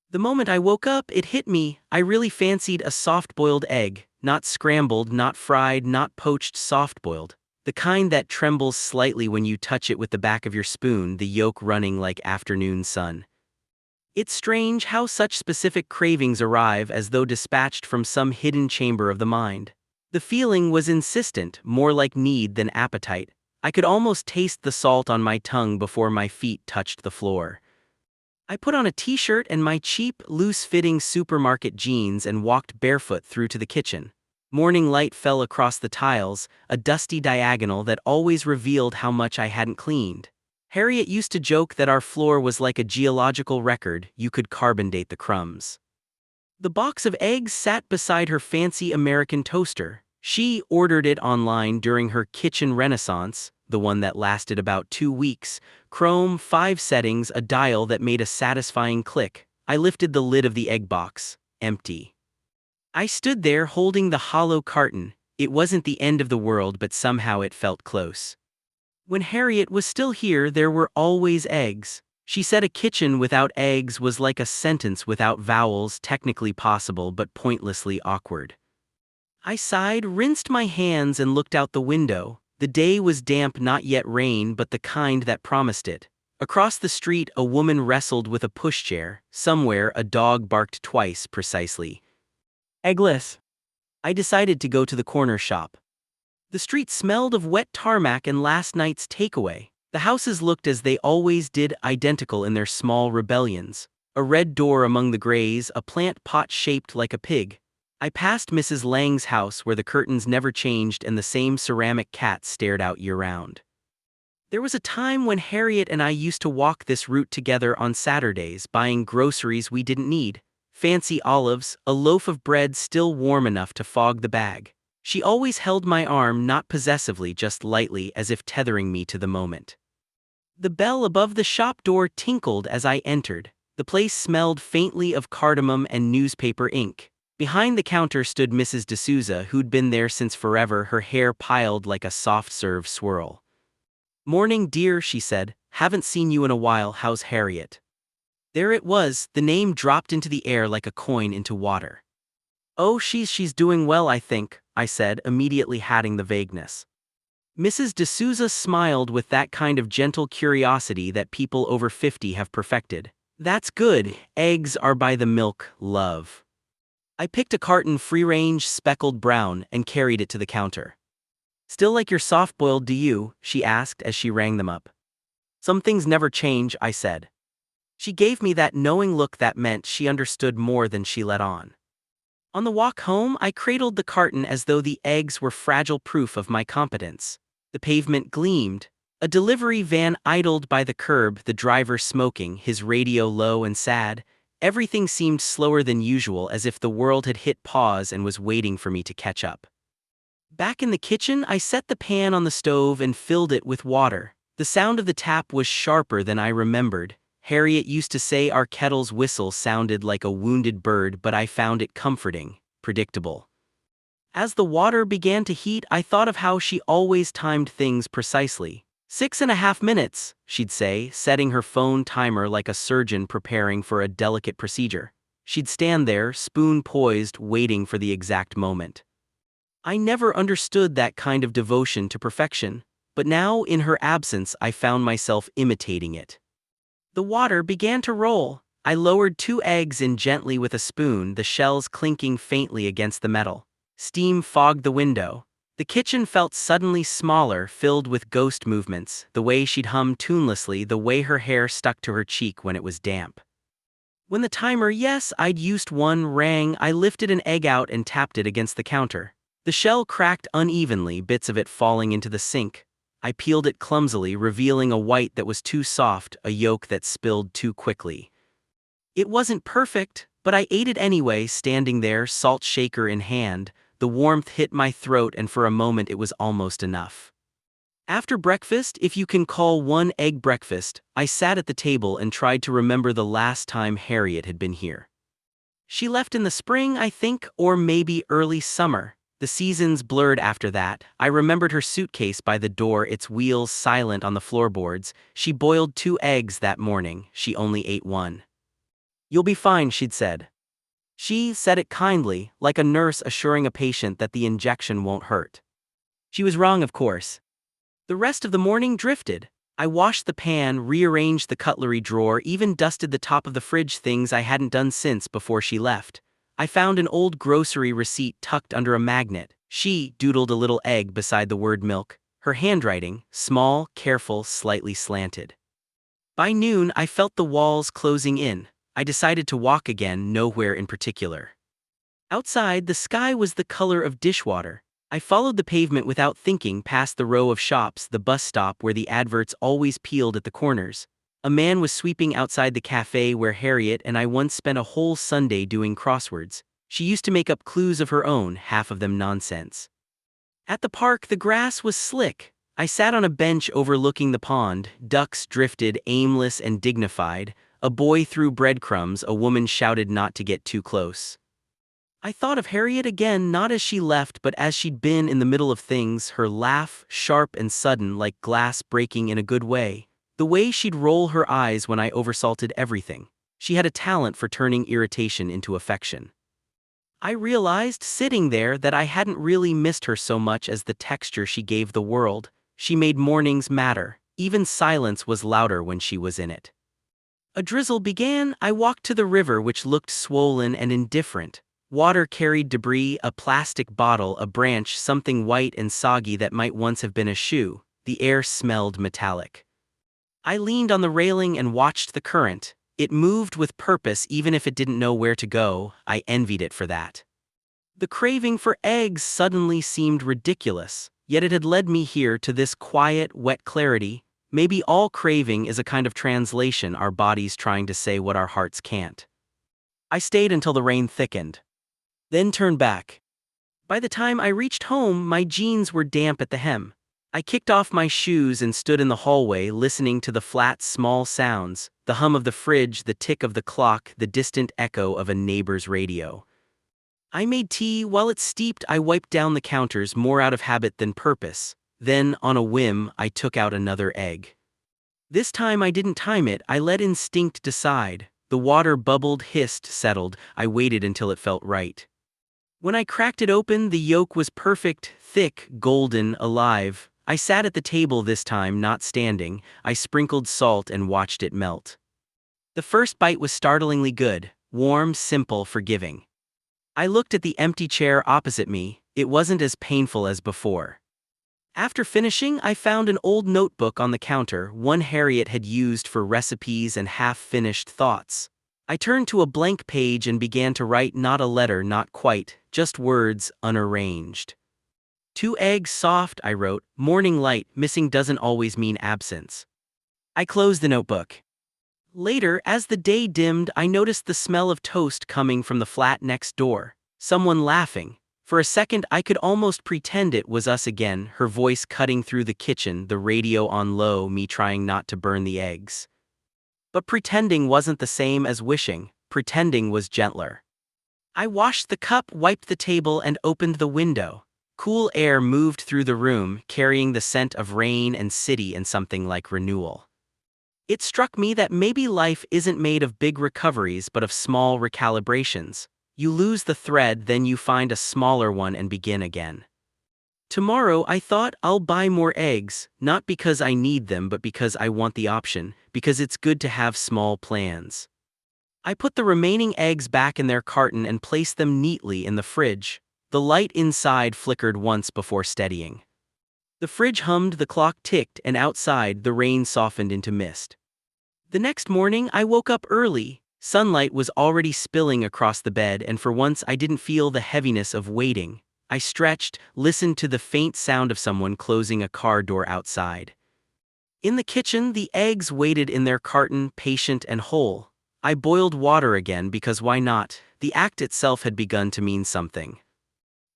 The moment I woke up, it hit me. I really fancied a soft-boiled egg, not scrambled, not fried, not poached, soft-boiled. The kind that trembles slightly when you touch it with the back of your spoon, the yolk running like afternoon sun. It's strange how such specific cravings arrive as though dispatched from some hidden chamber of the mind. The feeling was insistent, more like need than appetite. I could almost taste the salt on my tongue before my feet touched the floor. I put on a t-shirt and my cheap, loose-fitting supermarket jeans and walked barefoot through to the kitchen. Morning light fell across the tiles, a dusty diagonal that always revealed how much I hadn't cleaned. Harriet used to joke that our floor was like a geological record, you could carbon date the crumbs. The box of eggs sat beside her fancy American toaster. She ordered it online during her kitchen renaissance, the one that lasted about 2 weeks. Chrome, 5 settings, a dial that made a satisfying click. I lifted the lid of the egg box. Empty. I stood there holding the hollow carton. It wasn't the end of the world, but somehow it felt close. When Harriet was still here, there were always eggs. She said a kitchen without eggs was like a sentence without vowels, technically possible but pointlessly awkward. I sighed, rinsed my hands, and looked out the window. The day was damp, not yet rain, but the kind that promised it. Across the street, a woman wrestled with a pushchair. Somewhere, a dog barked twice precisely. Eggless. I decided to go to the corner shop. The street smelled of wet tarmac and last night's takeaway. The houses looked as they always did, identical in their small rebellions. A red door among the grays, a plant pot shaped like a pig. I passed Mrs. Lang's house where the curtains never changed and the same ceramic cat stared out year-round. There was a time when Harriet and I used to walk this route together on Saturdays, buying groceries we didn't need. Fancy olives, a loaf of bread still warm enough to fog the bag. She always held my arm, not possessively, just lightly, as if tethering me to the moment. The bell above the shop door tinkled as I entered. The place smelled faintly of cardamom and newspaper ink. Behind the counter stood Mrs. D'Souza, who'd been there since forever, her hair piled like a soft-serve swirl. "Morning, dear," she said. "Haven't seen you in a while. How's Harriet?" There it was, the name dropped into the air like a coin into water. "Oh, she's doing well, I think," I said, immediately hatting the vagueness. Mrs. D'Souza smiled with that kind of gentle curiosity that people over 50 have perfected. "That's good. Eggs are by the milk, love." I picked a carton, free-range, speckled brown, and carried it to the counter. "Still like your soft-boiled, do you?" she asked as she rang them up. "Some things never change," I said. She gave me that knowing look that meant she understood more than she let on. On the walk home, I cradled the carton as though the eggs were fragile proof of my competence. The pavement gleamed. A delivery van idled by the curb, the driver smoking, his radio low and sad. Everything seemed slower than usual, as if the world had hit pause and was waiting for me to catch up. Back in the kitchen, I set the pan on the stove and filled it with water. The sound of the tap was sharper than I remembered. Harriet used to say our kettle's whistle sounded like a wounded bird, but I found it comforting, predictable. As the water began to heat, I thought of how she always timed things precisely. 6.5 minutes, she'd say, setting her phone timer like a surgeon preparing for a delicate procedure. She'd stand there, spoon poised, waiting for the exact moment. I never understood that kind of devotion to perfection, but now, in her absence, I found myself imitating it. The water began to roll. I lowered 2 eggs in gently with a spoon, the shells clinking faintly against the metal. Steam fogged the window. The kitchen felt suddenly smaller, filled with ghost movements, the way she'd hum tunelessly, the way her hair stuck to her cheek when it was damp. When the timer, yes, I'd used one, rang, I lifted an egg out and tapped it against the counter. The shell cracked unevenly, bits of it falling into the sink. I peeled it clumsily, revealing a white that was too soft, a yolk that spilled too quickly. It wasn't perfect, but I ate it anyway, standing there, salt shaker in hand. The warmth hit my throat, and for a moment it was almost enough. After breakfast, if you can call one egg breakfast, I sat at the table and tried to remember the last time Harriet had been here. She left in the spring, I think, or maybe early summer. The seasons blurred after that. I remembered her suitcase by the door, its wheels silent on the floorboards. She boiled 2 eggs that morning. She only ate one. "You'll be fine," she'd said. She said it kindly, like a nurse assuring a patient that the injection won't hurt. She was wrong, of course. The rest of the morning drifted. I washed the pan, rearranged the cutlery drawer, even dusted the top of the fridge, things I hadn't done since before she left. I found an old grocery receipt tucked under a magnet. She doodled a little egg beside the word milk, her handwriting, small, careful, slightly slanted. By noon, I felt the walls closing in. I decided to walk again, nowhere in particular. Outside, the sky was the color of dishwater. I followed the pavement without thinking, past the row of shops, the bus stop where the adverts always peeled at the corners. A man was sweeping outside the cafe where Harriet and I once spent a whole Sunday doing crosswords. She used to make up clues of her own, half of them nonsense. At the park, the grass was slick. I sat on a bench overlooking the pond. Ducks drifted, aimless and dignified. A boy threw breadcrumbs, a woman shouted not to get too close. I thought of Harriet again, not as she left, but as she'd been in the middle of things, her laugh, sharp and sudden, like glass breaking in a good way. The way she'd roll her eyes when I oversalted everything. She had a talent for turning irritation into affection. I realized, sitting there, that I hadn't really missed her so much as the texture she gave the world. She made mornings matter. Even silence was louder when she was in it. A drizzle began. I walked to the river, which looked swollen and indifferent. Water carried debris, a plastic bottle, a branch, something white and soggy that might once have been a shoe. The air smelled metallic. I leaned on the railing and watched the current. It moved with purpose even if it didn't know where to go. I envied it for that. The craving for eggs suddenly seemed ridiculous, yet it had led me here to this quiet, wet clarity. Maybe all craving is a kind of translation, our bodies trying to say what our hearts can't. I stayed until the rain thickened, then turned back. By the time I reached home, my jeans were damp at the hem. I kicked off my shoes and stood in the hallway, listening to the flat, small sounds, the hum of the fridge, the tick of the clock, the distant echo of a neighbor's radio. I made tea. While it steeped, I wiped down the counters, more out of habit than purpose. Then, on a whim, I took out another egg. This time I didn't time it, I let instinct decide. The water bubbled, hissed, settled. I waited until it felt right. When I cracked it open, the yolk was perfect, thick, golden, alive. I sat at the table this time, not standing. I sprinkled salt and watched it melt. The first bite was startlingly good, warm, simple, forgiving. I looked at the empty chair opposite me. It wasn't as painful as before. After finishing, I found an old notebook on the counter, one Harriet had used for recipes and half-finished thoughts. I turned to a blank page and began to write, not a letter, not quite, just words, unarranged. 2 eggs soft, I wrote. Morning light, missing doesn't always mean absence. I closed the notebook. Later, as the day dimmed, I noticed the smell of toast coming from the flat next door. Someone laughing. For a second, I could almost pretend it was us again, her voice cutting through the kitchen, the radio on low, me trying not to burn the eggs. But pretending wasn't the same as wishing. Pretending was gentler. I washed the cup, wiped the table, and opened the window. Cool air moved through the room, carrying the scent of rain and city and something like renewal. It struck me that maybe life isn't made of big recoveries but of small recalibrations. You lose the thread, then you find a smaller one and begin again. Tomorrow, I thought, I'll buy more eggs, not because I need them but because I want the option, because it's good to have small plans. I put the remaining eggs back in their carton and placed them neatly in the fridge. The light inside flickered once before steadying. The fridge hummed, the clock ticked, and outside the rain softened into mist. The next morning, I woke up early. Sunlight was already spilling across the bed, and for once I didn't feel the heaviness of waiting. I stretched, listened to the faint sound of someone closing a car door outside. In the kitchen, the eggs waited in their carton, patient and whole. I boiled water again because why not? The act itself had begun to mean something.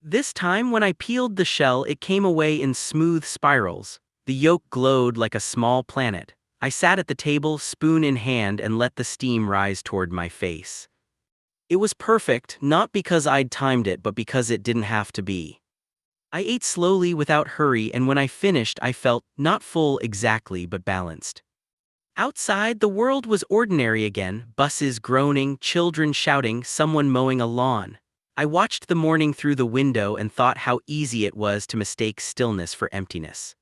This time, when I peeled the shell, it came away in smooth spirals. The yolk glowed like a small planet. I sat at the table, spoon in hand, and let the steam rise toward my face. It was perfect, not because I'd timed it, but because it didn't have to be. I ate slowly, without hurry, and when I finished, I felt, not full exactly, but balanced. Outside, the world was ordinary again, buses groaning, children shouting, someone mowing a lawn. I watched the morning through the window and thought how easy it was to mistake stillness for emptiness.